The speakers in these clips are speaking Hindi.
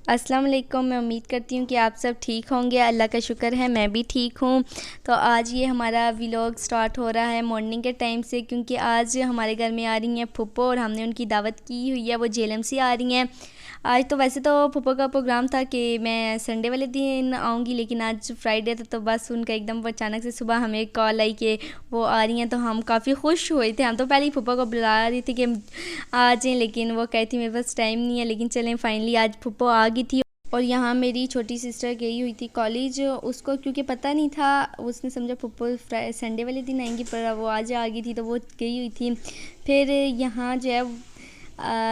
अस्सलाम वालेकुम। मैं उम्मीद करती हूँ कि आप सब ठीक होंगे। अल्लाह का शुक्र है मैं भी ठीक हूँ। तो आज ये हमारा व्लॉग स्टार्ट हो रहा है मॉर्निंग के टाइम से, क्योंकि आज हमारे घर में आ रही हैं फूफो और हमने उनकी दावत की हुई है। वो झेलम से आ रही हैं। आज तो वैसे तो फूफो का प्रोग्राम था कि मैं संडे वाले दिन आऊँगी, लेकिन आज फ्राइडे था तो बस उनका एकदम अचानक से सुबह हमें कॉल आई कि वो आ रही हैं। तो हम काफ़ी खुश हुए थे। हम तो पहले ही फूफो को बुला रही थी कि आ जाएँ, लेकिन वो कहती मेरे पास टाइम नहीं है। लेकिन चलें, फाइनली आज फूफो आ गई थी। और यहाँ मेरी छोटी सिस्टर गई हुई थी कॉलेज। उसको क्योंकि पता नहीं था, उसने समझा फूफो संडे वाले दिन आएंगी, पर वो आज आ गई थी तो वो गई हुई थी। फिर यहाँ जो है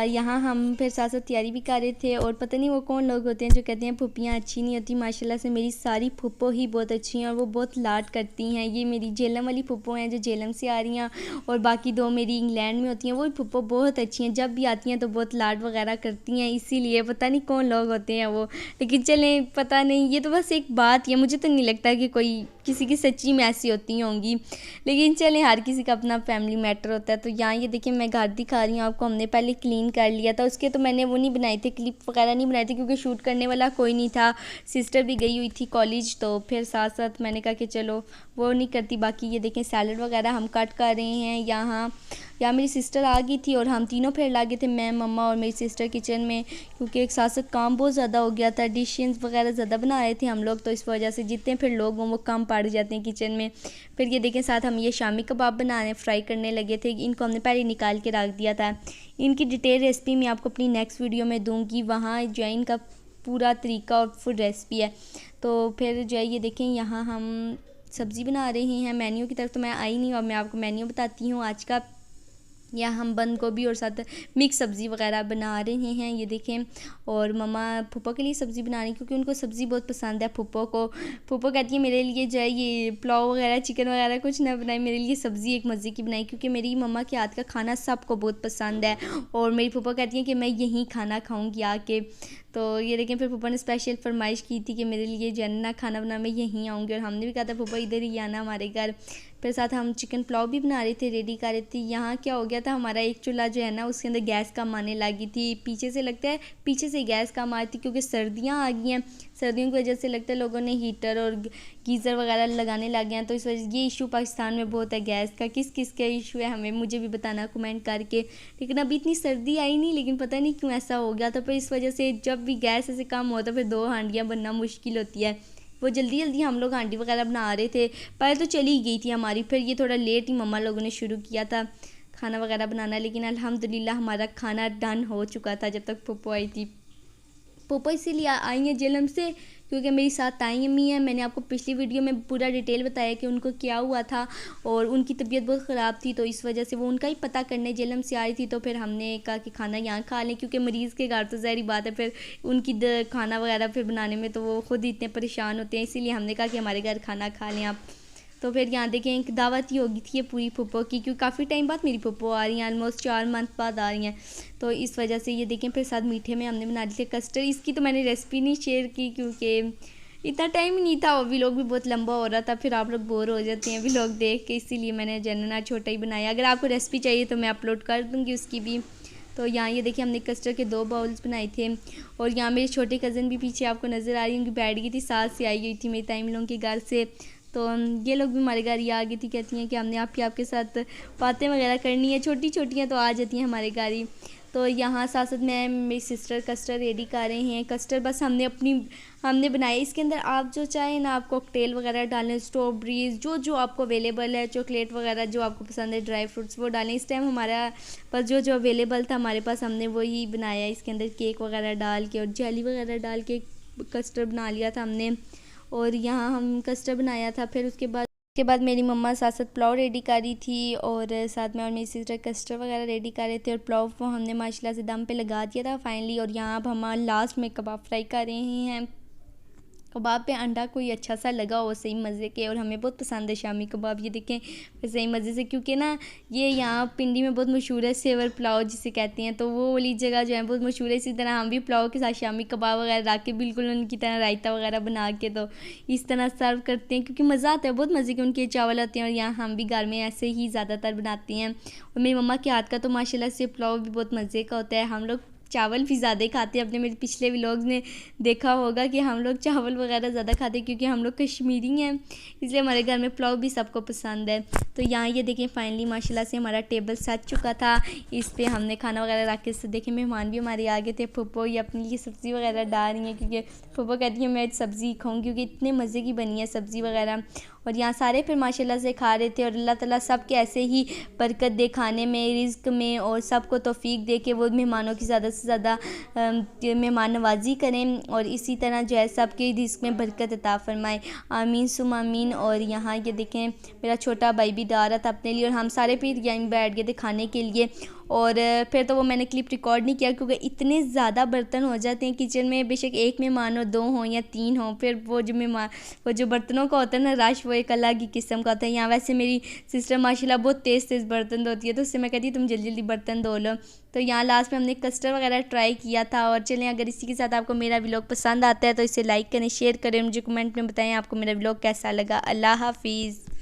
यहाँ हम फिर साथ साथ तैयारी भी कर रहे थे। और पता नहीं वो कौन लोग होते हैं जो कहते हैं फूफियाँ अच्छी नहीं होती। माशाल्लाह से मेरी सारी फूफो ही बहुत अच्छी हैं और वो बहुत लाड करती हैं। ये मेरी झेलम वाली फूफो हैं जो झेलम से आ रही हैं, और बाकी दो मेरी इंग्लैंड में होती हैं। वो फूफो बहुत अच्छी हैं, जब भी आती हैं तो बहुत लाड वगैरह करती हैं। इसीलिए पता नहीं कौन लोग होते हैं वो, लेकिन चलें पता नहीं, ये तो बस एक बात है। मुझे तो नहीं लगता कि कोई किसी की सच्ची में ऐसी होती होंगी, लेकिन चलें हर किसी का अपना फैमिली मैटर होता है। तो यहाँ ये देखिए मैं घर दिखा रही हूँ आपको। हमने पहले क्लीन कर लिया था, उसके तो मैंने वो नहीं बनाए थे, क्लिप वगैरह नहीं बनाए थे, क्योंकि शूट करने वाला कोई नहीं था। सिस्टर भी गई हुई थी कॉलेज, तो फिर साथ साथ मैंने कहा कि चलो वो नहीं करती। बाकी ये देखें सैलड वगैरह हम कट कर रहे हैं। यहाँ मेरी सिस्टर आ गई थी और हम तीनों फिर लागे थे, मैं, मम्मा और मेरी सिस्टर किचन में, क्योंकि एक साथ साथ काम बहुत ज़्यादा हो गया था। डिशेस वगैरह ज़्यादा बना रहे थे हम लोग, तो इस वजह से जितने फिर लोग हों वो कम पड़ जाते हैं किचन में। फिर ये देखें साथ हम ये शामी कबाब बनाने फ्राई करने लगे थे। इनको हमने पहले निकाल के रख दिया था। इनकी डिटेल रेसिपी मैं आपको अपनी नेक्स्ट वीडियो में दूँगी, वहाँ जो है इनका पूरा तरीका और फुल रेसिपी है। तो फिर जो है ये देखें यहाँ हम सब्ज़ी बना रहे हैं। मेन्यू की तरफ तो मैं आई नहीं, और मैं आपको मेन्यू बताती हूँ आज का। या हम बंद गोभी और साथ मिक्स सब्ज़ी वगैरह बना रहे हैं, ये देखें। और मम्मा फूफो के लिए सब्ज़ी बना रही, क्योंकि उनको सब्ज़ी बहुत पसंद है फूफो को। फूफो कहती है मेरे लिए जो है ये पुलाव वगैरह चिकन वगैरह कुछ ना बनाए, मेरे लिए सब्ज़ी एक मज़े की बनाई, क्योंकि मेरी मम्मा के हाथ का खाना सबको बहुत पसंद है। और मेरी फूफो कहती है कि मैं यहीं खाना खाऊँगी आके। तो ये देखें फिर फूफो ने स्पेशल फरमाइश की थी कि मेरे लिए जनना खाना बना, मैं यहीं आऊँगी। और हमने भी कहा था फूफो इधर ही आना हमारे घर। फिर साथ हम चिकन पुलाव भी बना रहे थे, रेडी कर रहे थे। यहाँ क्या हो गया था, हमारा एक चूल्हा जो है ना उसके अंदर गैस कम आने लगी थी। पीछे से लगता है पीछे से गैस कम आती, क्योंकि सर्दियाँ आ गई हैं। सर्दियों की वजह से लगता है लोगों ने हीटर और गीज़र वगैरह लगाने लग गए हैं। तो इस वजह ये इशू पाकिस्तान में बहुत है गैस का। किस किस का इशू है हमें मुझे भी बताना कमेंट करके। लेकिन अभी इतनी सर्दी आई नहीं, लेकिन पता नहीं क्यों ऐसा हो गया। तो फिर इस वजह से जब भी गैस ऐसे कम हो तो फिर दो हांडियाँ बनना मुश्किल होती है। वो जल्दी जल्दी हम लोग हांडी वगैरह बना रहे थे। पहले तो चली गई थी हमारी, फिर ये थोड़ा लेट ही मम्मा लोगों ने शुरू किया था खाना वगैरह बनाना। लेकिन अल्हम्दुलिल्लाह हमारा खाना डन हो चुका था जब तक पप्पो आई थी। पप्पो इसीलिए आई हैं जेलम से क्योंकि मेरी साथ ताई अम्मी हैं। मैंने आपको पिछली वीडियो में पूरा डिटेल बताया कि उनको क्या हुआ था, और उनकी तबीयत बहुत ख़राब थी, तो इस वजह से वो उनका ही पता करने जेलम से आई थी। तो फिर हमने कहा कि खाना यहाँ खा लें, क्योंकि मरीज़ के घर तो ज़ाहिर बात है फिर उनकी खाना वगैरह फिर बनाने में तो वो ख़ुद इतने परेशान होते हैं। इसीलिए हमने कहा कि हमारे घर खाना खा लें आप। तो फिर यहाँ देखें एक दावत ही होगी थी ये पूरी फूफो की, क्योंकि काफ़ी टाइम बाद मेरी फूफो आ रही हैं, ऑलमोस्ट 4 मंथ बाद आ रही हैं। तो इस वजह से ये देखें फिर साथ मीठे में हमने बना लिए कस्टर्ड। इसकी तो मैंने रेसिपी नहीं शेयर की, क्योंकि इतना टाइम ही नहीं था, और व्लॉग भी बहुत लंबा हो रहा था, फिर आप लोग बोर हो जाते हैं व्लॉग देख के, इसीलिए मैंने जनना छोटा ही बनाया। अगर आपको रेसिपी चाहिए तो मैं अपलोड कर दूँगी उसकी भी। तो यहाँ ये देखिए हमने कस्टर्ड के 2 बाउल्स बनाए थे। और यहाँ मेरी छोटी कज़न भी पीछे आपको नज़र आ रही है, उनकी बैठ गई थी, साथ से आई गई थी मेरी ताई लोगों के घर से। तो ये लोग भी हमारे घर ही आ गई थी, कहती हैं कि हमने आपके साथ बातें वगैरह करनी है। छोटी छोटियाँ तो आ जाती हैं हमारे घर ही। तो यहाँ साथ साथ मैं मेरी सिस्टर कस्टर्ड रेडी कर रहे हैं। कस्टर्ड बस हमने बनाया। इसके अंदर आप जो चाहें ना, आप कॉकटेल वगैरह डालें, स्ट्रॉबेरीज जो जो आपको अवेलेबल है, चॉकलेट वगैरह जो आपको पसंद है, ड्राई फ्रूट्स वो डालें। इस टाइम हमारा पास जो जो अवेलेबल था हमारे पास, हमने वही बनाया। इसके अंदर केक वगैरह डाल के और जेली वगैरह डाल के कस्टर्ड बना लिया था हमने। और यहाँ हम कस्टर्ड बनाया था। फिर उसके बाद मेरी मम्मा साथ साथ पुलाव रेडी करी थी, और साथ में और मेरी सिस्टर कस्टर्ड वगैरह रेडी कर रहे थे, और पुलाव को हमने माशाल्लाह से दम पे लगा दिया था फाइनली। और यहाँ अब हम लास्ट में कबाब फ्राई कर रहे हैं। कबाब पे अंडा कोई अच्छा सा लगा हो सही मज़े के, और हमें बहुत पसंद है शामी कबाब। ये देखें सही मज़े से, क्योंकि ना ये यहाँ पिंडी में बहुत मशहूर है, सेवर पुलाव जिसे कहते हैं, तो वो वाली जगह जो है बहुत मशहूर है। इसी तरह हम भी पुलाव के साथ शामी कबाब वगैरह रख के बिल्कुल उनकी तरह रायता वगैरह बना के तो इस तरह सर्व करते हैं, क्योंकि मज़ा आता है, बहुत मज़े के उनके चावल होते हैं। और यहाँ हम भी घर में ऐसे ही ज़्यादातर बनाते हैं। और मेरी मम्मा के हाथ का तो माशाल्लाह से पुलाव भी बहुत मज़े का होता है। हम लोग चावल भी ज़्यादा खाते हैं। आपने मेरे पिछले व्लॉग्स में देखा होगा कि हम लोग चावल वगैरह ज़्यादा खाते हैं क्योंकि हम लोग कश्मीरी हैं, इसलिए हमारे घर में पुलाव भी सबको पसंद है। तो यहाँ ये देखें फाइनली माशाल्लाह से हमारा टेबल सज चुका था। इस पर हमने खाना वगैरह रख के देखें मेहमान भी हमारे आ गए थे। फूफो ये अपने लिए सब्ज़ी वगैरह डाल रही हैं क्योंकि फूफो कहती है मैं सब्ज़ी खाऊँ क्योंकि इतने मज़े की बनी है सब्ज़ी वगैरह। और यहाँ सारे फिर माशाल्लाह से खा रहे थे और अल्लाह ताला सब के ऐसे ही बरकत दे खाने में, रिज़्क़ में, और सबको तौफ़ीक दे के वो मेहमानों की ज़्यादा से ज़्यादा मेहमान नवाजी करें और इसी तरह जो है सब के रिज़्क़ में बरकत अता फ़रमाए। आमीन सुम आमीन। और यहाँ ये देखें मेरा छोटा भाई भी डाल रहा था अपने लिए और हम सारे फिर यहीं बैठ गए थे खाने के लिए। और फिर तो वो मैंने क्लिप रिकॉर्ड नहीं किया क्योंकि इतने ज़्यादा बर्तन हो जाते हैं किचन में, बेशक एक मेहमान हो, 2 हों या 3 हों, फिर वो जो बर्तनों का होता है ना रश, वो एक अलग ही किस्म का होता है। यहाँ वैसे मेरी सिस्टर माशाल्लाह बहुत तेज़ तेज़ बर्तन धोती है, तो उससे मैं कहती तुम जल्दी जल्दी बर्तन धो लो। तो यहाँ लास्ट में हमने कस्टर्ड वगैरह ट्राई किया था। और चलें, अगर इसी के साथ आपको मेरा व्लॉग पसंद आता है तो इसे लाइक करें, शेयर करें, मुझे कमेंट में बताएं आपको मेरा व्लॉग कैसा लगा। अल्लाह हाफिज़।